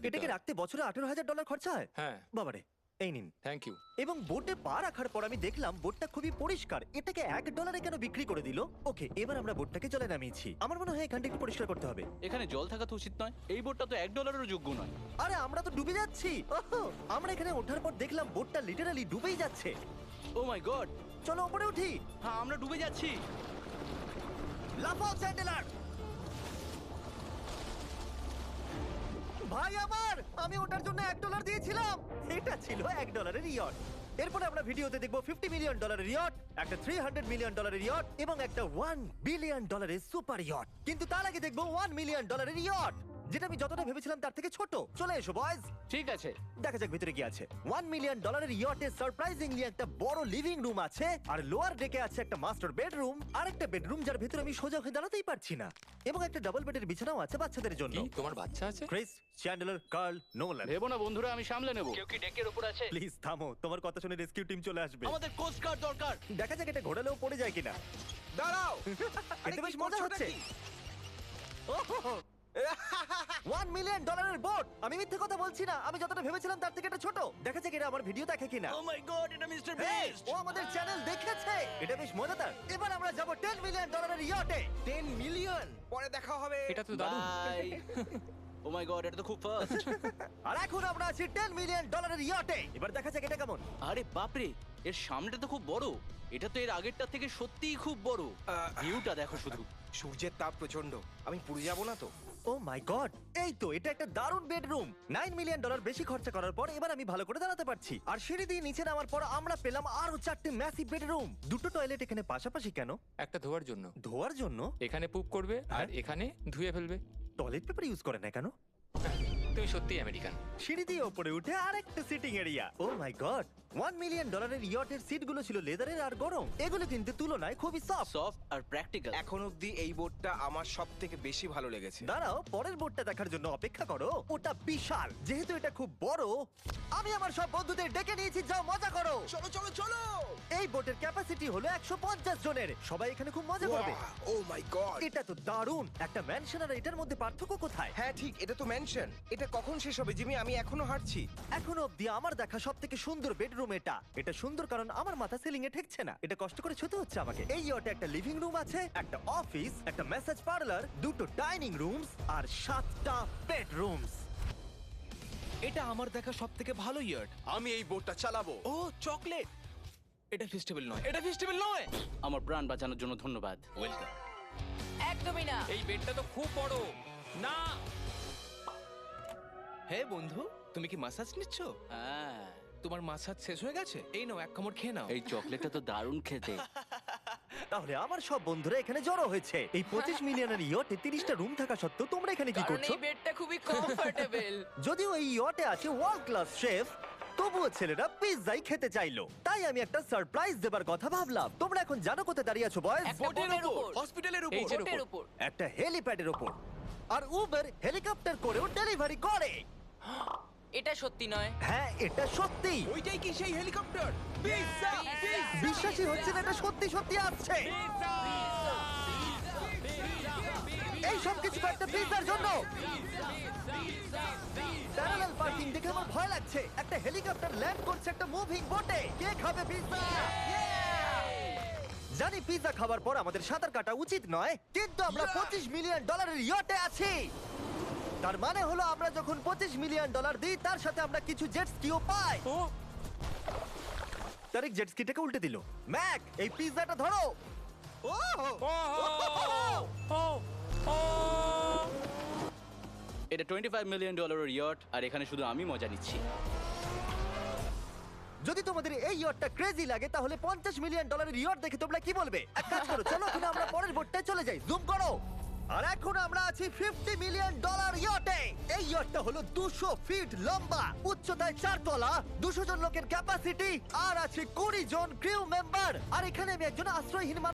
এটাকে রাখতে বছরে $18,000 খরচা হয়? হ্যাঁ। বাবারে, এই নিন। Thank you. এবং বোটে পা রাখার পর আমি দেখলাম বোটটা খুবই পরিষ্কার। এটাকে $1 কেন বিক্রি করে দিল? ওকে, এবার আমরা বোটটাকে জলে নামিয়েছি। আমার মনে হয় এখানটা একটু পরিষ্কার করতে হবে। এখানে জল থাকা তো উচিত নয়, এই বোটটা তো $1 যোগ্য নয়। আরে আমরা তো ডুবে যাচ্ছি। ওহো, আমরা এখানে ওঠার পর দেখলাম বোটটা লিটারালি ডুবেই যাচ্ছে। ও মাই গড, চলো উপরে উঠি। হ্যাঁ আমরা ডুবে যাচ্ছি। লাফাও চ্যান্ডেলার। ভাই আমার, আমি ওটার জন্য $1 দিয়েছিলাম। এটা ছিল $1 ইয়ট। এরপরে আমরা ভিডিওতে দেখবো $50 মিলিয়ন ইয়ট, একটা $300 মিলিয়ন ইয়ট এবং একটা $1 বিলিয়ন সুপার ইয়ট। কিন্তু তার আগে দেখবো $1 মিলিয়ন ইয়ট, যেটা আমি যতটা ভেবেছিলাম তার থেকে ছোট। চলে এসো বয়স, ঠিক আছে, দেখা যাক ভিতরে কি আছে। $1 মিলিয়ন ইয়টে সারপ্রাইজিংলি একটা বড় লিভিং রুম আছে, আর লোয়ার ডেকে আছে একটা মাস্টার বেডরুম, আর একটা বেডরুম যার ভিতরে আমি সোজা হয়ে দাঁড়াতেই পারছি না, এবং একটা ডাবল বেডের বিছানাও আছে বাচ্চাদের জন্য। কি তোমার বাচ্চা আছে? ক্রিস, চ্যান্ডেলার, কার্ল, নোলান, ভেবো না বন্ধুরা, আমি সামলে নেব। কেউ কি ডেকের উপর আছে? প্লিজ থামো, তোমার কথা শুনে রেস্কিউ টিম চলে আসবে। আমাদের কোস্ট গার্ড দরকার। দেখা যাক এটা ঘোরালেও পড়ে যায় কিনা। দাঁড়াও। এতে বেশ মজা হচ্ছে। $1 মিলিয়ন বোট। আমি মিথ্যে কথা বলছি না, আমি যতটা ভেবেছিলাম তার থেকে এটা ছোট। দেখা যাক এটা আমার ভিডিও দেখে কিনা। ও মাই গড, এটা মিস্টার Hey, বিস্ট। ও আমাদের চ্যানেল দেখেছে। এটা বেশ মজাদার। এবার আমরা যাব $10 মিলিয়ন ইয়টে। 10 মিলিয়ন পরে দেখা হবে। এটা তো দারুণ। বাই। ও মাই গড, এটা তো খুব ফাস্ট। আর এখন আমরা আছি $10 মিলিয়ন ইয়টে। এবার দেখা যাক এটা কেমন। আরে বাপরে, এর সামনেটা তো খুব বড়। এটা তো এর আগেরটা থেকে সত্যিই খুব বড়। ভিউটা দেখো শুধু। সূর্যের তাপ প্রচন্ড, আমি পুড়ে যাব না তো? ও মাই গড, এই তো এটা একটা দারুণ বেডরুম। $9 মিলিয়ন বেশি খরচা করার পর এবার আমি ভালো করে দাঁড়াতে পারছি। আর সিঁড়ি দিয়ে নিচে নামার পর আমরা পেলাম আরো 4টে ম্যাসিভ বেডরুম। দুটো টয়লেট এখানে পাশাপাশি কেন? একটা ধোয়ার জন্য। ধোয়ার জন্য? এখানে পুপ করবে আর হ্যাঁ। এখানে ধুয়ে ফেলবে। টয়লেট পেপার ইউজ করে না কেন? তুমি সত্যিই আমেরিকান। সিঁড়ি দিয়ে উপরে উঠে আরেকটা সিটিং এরিয়া। ও মাই গড, $1 মিলিয়ন ইয়টের সিটগুলো ছিল লেদারের আর গরম। এগুলো কিন্তু তুলনায় খুবই সফট। সফট আর প্র্যাকটিক্যাল। এখন অবধি এই বোটটা আমার সব থেকে বেশি ভালো লেগেছে। দাঁড়াও, পরের বোর্ডটা দেখার জন্য অপেক্ষা করো। ওটা বিশাল। যেহেতু এটা খুব বড়, আমি আমার সব বন্ধুদের ডেকে নিয়েছি, যাও মজা করো। চলো চলো চলো। এই বোটের ক্যাপাসিটি হলো 150 জনের। সবাই এখানে খুব মজা করবে। ও মাই গড। এটা তো দারুণ। একটা ম্যানশন আর এটার মধ্যে পার্থক্য কোথায়? হ্যাঁ ঠিক, এটা তো মেনশন। এটা কখন শেষ হবে জিমি? আমি এখনো হাঁটছি। এখনো অব্দি আমার দেখা সব থেকে সুন্দর বেডরুম এটা। এটা সুন্দর কারণ আমার মাথা সিলিং এ ঠেকছে না। এটা কষ্ট করে ছুতে হচ্ছে আমাকে। এই ইয়টে একটা লিভিং রুম আছে, একটা অফিস, একটা ম্যাসাজ পার্লার, দুটো ডাইনিং রুমস আর 7টা বেডরুমস। এটা আমার দেখা সব থেকে ভালো ইয়ার্ড। আমি এই বোটটা চালাবো। ও চকলেট, এটা ফেস্টিভ্যাল নয়, এটা ফেস্টিভ্যাল নয়। আমার প্রাণ বাঁচানোর জন্য ধন্যবাদ। ওয়েলকাম। একদমই না। এই বেডটা তো খুব বড়। না, হে বন্ধু, তুমি কি মাসাজ নিচ্ছ? হ্যাঁ, তোমার মাসাজ শেষ হয়ে গেছে? এই নাও, এক কামড় খেয়ে নাও। এই চকলেটটা তো দারুণ খেতে। তাহলে আমার সব বন্ধুরা এখানে জড়ো হয়েছে। এই 25 মিলিয়নের ইয়টে 30টা রুম থাকা সত্ত্বেও তোমরা এখানে কি কারণ করছো? এই বেডটা খুবই কমফোর্টেবল। যদিও এই ইয়টে আছে ওয়ার্ল্ড ক্লাস শেফ, তবুও ছেলেরা পিৎজাই খেতে চাইলো। তাই আমি একটা সারপ্রাইজ দেবার কথা ভাবলাম। তোমরা এখন জানো কোথায় দাঁড়িয়ে আছো বয়স? একটা বোটের উপর, হসপিটালের এই উপর। যে বোটের উপর। একটা হেলিপ্যাডের ওপর। আর উবার হেলিকপ্টার করেও ডেলিভারি করে। এটা সত্যি নয়। হ্যাঁ, এটা সত্যি। ওইটাই কি সেই হেলিকপ্টার? Pizza, pizza. বিশ্বাসই হচ্ছে না এটা সত্যি সত্যি আসছে। এই সব কিছু একটা পিৎজার জন্য। প্যারালাল পার্কিং দেখে আমার ভয় লাগছে। একটা হেলিকপ্টার ল্যান্ড করছে একটা মুভিং বোটে। কে খাবে পিৎজা? জানি পিৎজা খাবার পর আমাদের সাঁতার কাটা উচিত নয়, কিন্তু আমরা $25 মিলিয়ন ইয়টে আছি। তার মানে হলো আমরা যখন $25 মিলিয়ন দিই, তার সাথে আমরা কিছু জেট স্কিও পাই। ও তারিক জেট স্কিটাকে উল্টে দিল। ম্যাক, এই পিৎজাটা ধরো। ও এটা $25 মিলিয়ন ইয়ট, আর এখানে শুধু আমি মজা নিচ্ছি। যদি তোমাদের এই ইয়টটা ক্রেজি লাগে, তাহলে $50 মিলিয়ন ইয়ট দেখে তোমরা কি বলবে? এক কাজ করো, চলো এখন আমরা পরের বোটটায় চলে যাই। জুম করো। আর এখন আমরা আছি $50 মিলিয়ন ইয়টে। এই ইয়টটা হলো 200 ফিট লম্বা, উচ্চতায় 4 তলা, 200 জন লোকের ক্যাপাসিটি, আর আছে 20 জন ক্রিউ মেম্বার। আর এখানে আমি একজন আশ্রয়হীন